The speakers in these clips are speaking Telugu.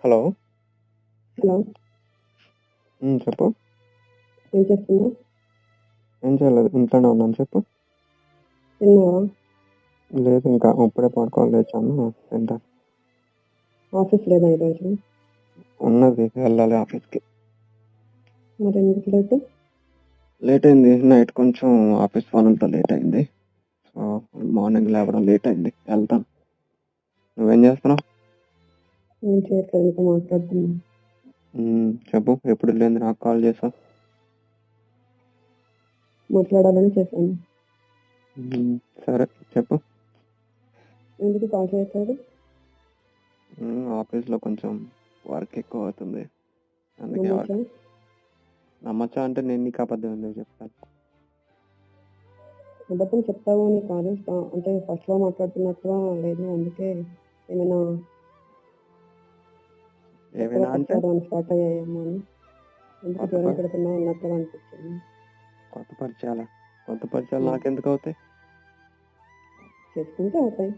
హలో. హలో. చెప్పు. ఏం చేస్తున్నావు? ఏం చేయలేదు, ఇంట్లోనే ఉన్నాను. చెప్పు. తిన్నావా? లేదు, ఇంకా ఇప్పుడే పడుకోవాలి, లేచాను. తింటా. ఆఫీస్ లేదా ఈరోజు? ఉన్నది, వెళ్ళాలి ఆఫీస్కి. మరి ఎందుకు లేదు? లేట్ అయింది, నైట్ కొంచెం ఆఫీస్ పనులతో లేట్ అయింది. సో మార్నింగ్ లేవడం లేట్ అయింది, వెళ్తాను. నువ్వేం చేస్తున్నావు? ఏం చేయట్లేదు, ఇంకా మాట్లాడుతున్నా. చెప్పు. ఎప్పుడు లేదు నాకు కాల్ చేసావు? మాట్లాడాలని చేశాను. సరే చెప్పు. ఎందుకు కాల్ చేయట్లేదు? ఆఫీస్లో కొంచెం వర్క్ ఎక్కువ అవుతుంది, అందుకే. నమ్మచ్చా? నమ్మచ్చా అంటే నేను నీకు అబద్ధం ఎందుకు చెప్తాను? అబద్ధం చెప్తావు అని కాదు, అంటే ఫస్ట్లో మాట్లాడుతున్నట్టుగా లేదు, అందుకే ఏమైనా ఏమైనా అంటే స్టార్ట్ అయ్యాయేమో అని. ఎందుకు జ్వరం పెడుతున్నావు అన్నట్టుగా అనిపించింది. కొత్త పరిచయాలు నాకెందుకు అవుతాయి? చేసుకుంటే అవుతాయి.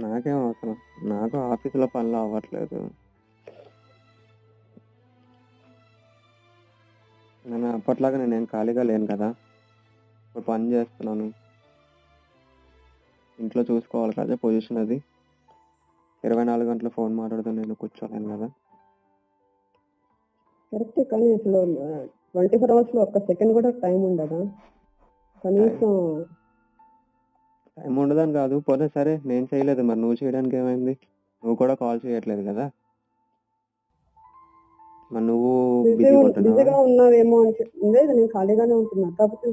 నాకేం అవసరం, నాకు ఆఫీసులో పనులు అవ్వట్లేదు. నేను అప్పట్లాగా నేనేం ఖాళీగా లేను కదా, ఇప్పుడు పని చేస్తున్నాను, ఇంట్లో చూసుకోవాలి కదా. పొజిషన్ అది 24 గంటలు ఫోన్ మాట్లాడుతూ నేను కూర్చోలేను కదా. కరెక్ట్, కానీ అసలు 24 అవర్స్లో ఒక్క సెకండ్ కూడా టైం ఉండదా? కనీసం టైం ఉండదని కాదు, పోతే సరే నేను చేయలేదు, మరి నువ్వు చేయడానికి ఏమైంది? నువ్వు కూడా కాల్ చేయట్లేదు కదా, మరి నువ్వు బిజీగా ఉన్నావేమో అని చెప్పి. లేదు, నేను ఖాళీగానే ఉంటున్నా, కాకపోతే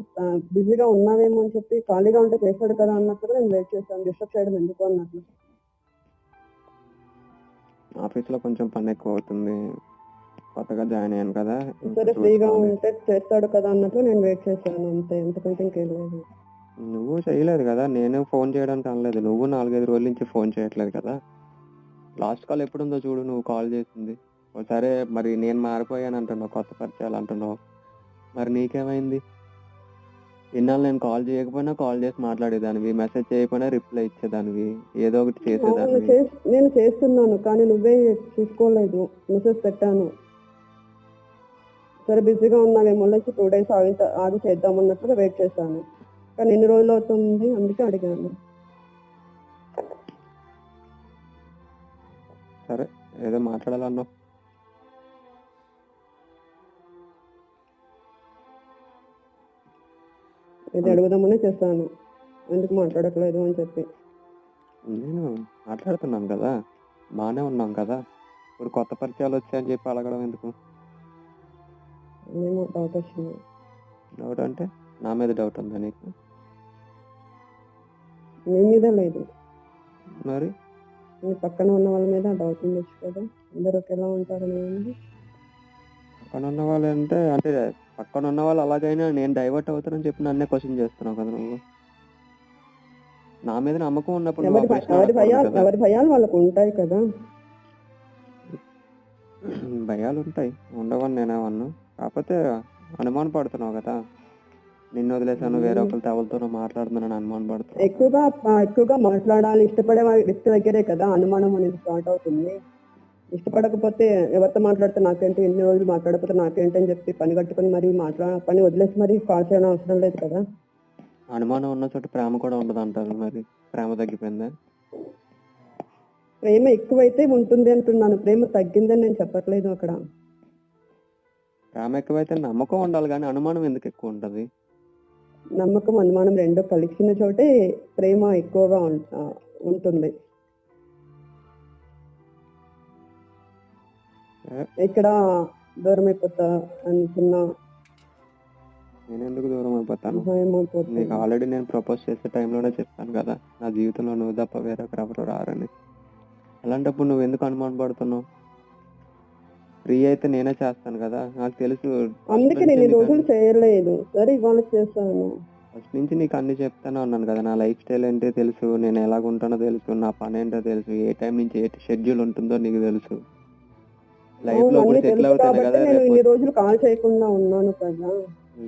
బిజీగా ఉన్నావేమో అని చెప్పి ఖాళీగా ఉంటే చేశాడు కదా అన్నట్టుగా నేను వెయిట్ చేశాను. డిస్టర్బ్ చేయడం ఎందుకు అన్నట్లు. ఆఫీస్లో కొంచెం పని ఎక్కువ అవుతుంది, కొత్తగా జాయిన్ అయ్యాను కదా. సరే, ఫ్రీగా ఉంటే చేస్తాడు కదా అన్నట్లు నేను వెయిట్ చేశాను, అంతే, ఎందుకంటే ఇంకేం లేదు. నువ్వు చేయలేదు కదా, నేను ఫోన్ చేయడానికి అనలేదు. నువ్వు 4-5 రోజుల నుంచి ఫోన్ చేయట్లేదు కదా. లాస్ట్ కాల్ ఎప్పుడుందో చూడు, నువ్వు కాల్ చేసింది. సరే, మరి నేను మారిపోయాను అంటున్నావు, కొత్త పరిచయాలు అంటున్నావు, మరి నీకేమైంది? ఇన్నాళ్ళు నేను కాల్ చేయకపోయినా కాల్ చేసి మాట్లాడేదానివి, మెసేజ్ చేయకపోయినా రిప్లై ఇచ్చేదానివి, ఏదో ఒకటి చేసేదానివి. నేను చేస్తున్నాను, కానీ నువ్వే చూసుకోలేదు. మెసేజ్ పెట్టాను, సరే బిజీగా ఉన్నావేమో 2 days ఆగి చేద్దామన్నట్టుగా వెయిట్ చేశాను, కానీ ఎన్ని రోజులు అవుతుంది అందుకే అడిగాను. సరే, ఏదో మాట్లాడాలన్నావు. ఇది అడుగుదామనే చేశాను, ఎందుకు మాట్లాడట్లేదు అని చెప్పి. నేను మాట్లాడుతున్నాను కదా, బాగానే ఉన్నాం కదా, ఇప్పుడు కొత్త పరిచయాలు వచ్చాయని చెప్పి అడగడం ఎందుకు? ఏమో డౌట్ వచ్చింది. డౌట్ అంటే నా మీద డౌట్ ఉందా నీకు? నీ మీద లేదు, మరి నీ పక్కన ఉన్న వాళ్ళ మీద డౌట్ ఉండొచ్చు కదా. అందరూ ఒకేలా ఉంటారు. పక్కన ఉన్న వాళ్ళు అంటే పక్కన ఉన్న వాళ్ళు అలాగైనా నేను డైవర్ట్ అవుతానని చెప్పి నన్నే క్వశ్చన్ చేస్తున్నావు కదా నువ్వు. నా మీద నమ్మకం ఉన్నప్పుడు ఎవరి భయాలు వాళ్ళకు ఉంటాయి కదా. భయాలు ఉంటాయి, ఉండవని నేనేమన్నా. కాకపోతే అనుమానం పడుతున్నావు కదా, నిన్ను వదిలేసాను వేరే ఒకరితో ఎవరితోనో మాట్లాడుతున్నాను అనుమానం పడుతున్నావు. ఎక్కువగా మాట్లాడాలి ఇష్టపడే వ్యక్తి దగ్గరే కదా అనుమానం అనేది స్టార్ట్ అవుతుంది. ఇష్టపడకపోతే ఎవరితో మాట్లాడితే నాకేంటి, ఎన్ని రోజులు మాట్లాడకపోతే నాకేంటి అని చెప్పి పని కట్టుకుని మరి పని వదిలేసి మరి కాల్ చేయడం అవసరం లేదు కదా. అనుమానం ఉన్న చోట ప్రేమ కూడా ఉండదు అంటారు, మరి ప్రేమ తగ్గిపోయిందా? ప్రేమ ఎక్కువైతే ఉంటుంది అంటున్నాను, ప్రేమ తగ్గిందని నేను చెప్పట్లేదు. అక్కడ ప్రేమ ఎక్కువైతే నమ్మకం ఉండాలి కానీ అనుమానం ఎందుకు ఎక్కువ ఉంటుంది? నమ్మకం అనుమానం రెండు కలిసిన చోటే ప్రేమ ఎక్కువగా ఉంటుంది. ఇక్కడ దూరం అయిపోతా అనుకున్నా. నేను ఎందుకు దూరం అయిపోతాను? నీకు ఆల్రెడీ నేను ప్రపోజ్ చేసే టైంలోనే చెప్పాను కదా, నా జీవితంలో నువ్వు తప్ప వేరొకరెవరు రారని. అలాంటప్పుడు నువ్వు ఎందుకు అనుమానం పడుతున్నావు? ఫ్రీ అయితే నేనే చేస్తాను కదా, నాకు తెలుసు. అందుకే నేను ఈ రోజులు చేయలేదు, సరే ఇవాళ చేస్తాను. ఫస్ట్ నుంచి నీకు అన్ని చెప్తానే ఉన్నాను కదా, నా లైఫ్ స్టైల్ ఏంటో తెలుసు, నేను ఎలాగుంటానో తెలుసు, నా పని ఏంటో తెలుసు, ఏ టైం నుంచి ఏ షెడ్యూల్ ఉంటుందో నీకు తెలుసు. లైఫ్ లో సెటిల్ అవుతాను కదా. నేను ఇన్ని రోజులు కాల్ చేయకుండా ఉన్నాను కదా.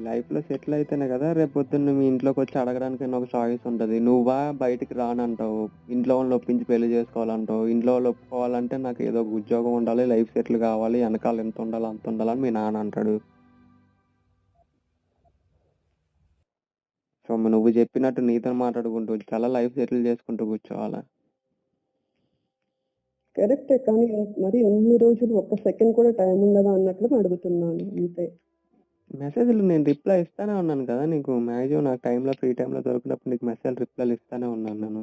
లైఫ్‌లో సెటిల్ అయితేనే కదా రేపు పొద్దున్న మీ ఇంట్లోకొచ్చి అడగడానికైనా ఒక చాయిస్ ఉంటది. నువ్వా బయటికి రానంటావు. ఇంట్లో వాళ్ళని ఒప్పించి పెళ్లి చేసుకోవాలంటావు. ఇంట్లో వాళ్ళు ఒప్పుకోవాలంటే నాకు ఏదో ఒక ఉద్యోగం ఉండాలి, లైఫ్ సెటిల్ కావాలి, ఎనకాల ఇంత ఉండాలి, అంత ఉండాలని మీ నాన్న అంటాడు. సో, నువ్వు చెప్పినట్టు నీతోని మాట్లాడుకుంటూ చాలా లైఫ్ సెటిల్ చేసుకుంటూ కూర్చోవాలా? కరెక్టే. కానీ మరి ఇన్ని రోజులు ఒక్క సెకండ్ కూడా టైం ఉండదా అన్నట్లుగా అడుగుతున్నాను అంతే. మెసేజ్‌లు నేను రిప్లై ఇస్తానే ఉన్నాను కదా! నీకు మాక్సిమం నాకు టైంలో ఫ్రీ టైంలో దొరికినప్పుడు నీకు మెసేజ్ రిప్లైలు ఇస్తానే ఉన్నాను నేను.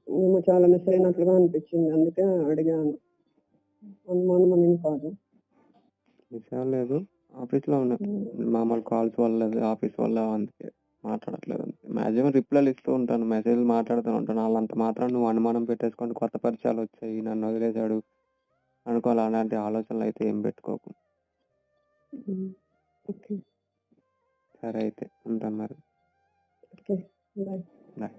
ఏమో చాలా మిస్ అయినట్లుగా అనిపించింది. అందుకే అడిగాను. అనుమానం అనేది కాదు. విషయం లేదు. ఆఫీస్‌లో ఉన్నా. మామూలు కాల్స్ వల్ల ఆఫీస్ వల్ల అందుకే మాట్లాడట్లేదు అంతే. మాక్సిమం రిప్లైలు ఇస్తూ ఉంటాను. మెసేజ్‌లు మాట్లాడుతూనే ఉంటాను. ఆళ్ళంత మాత్రాన నువ్వు అనుమానం పెట్టేసుకొని కొత్త పరిచయాలొచ్చాయి, నన్ను వదిలేసాడు అనుకోవాలి. అలాంటి ఆలోచనలయితే ఏం పెట్టుకోకు. హ్మ్. ఓకే. సరే అయితే ఉంటాను మరి. ఓకే. బాయ్. బాయ్.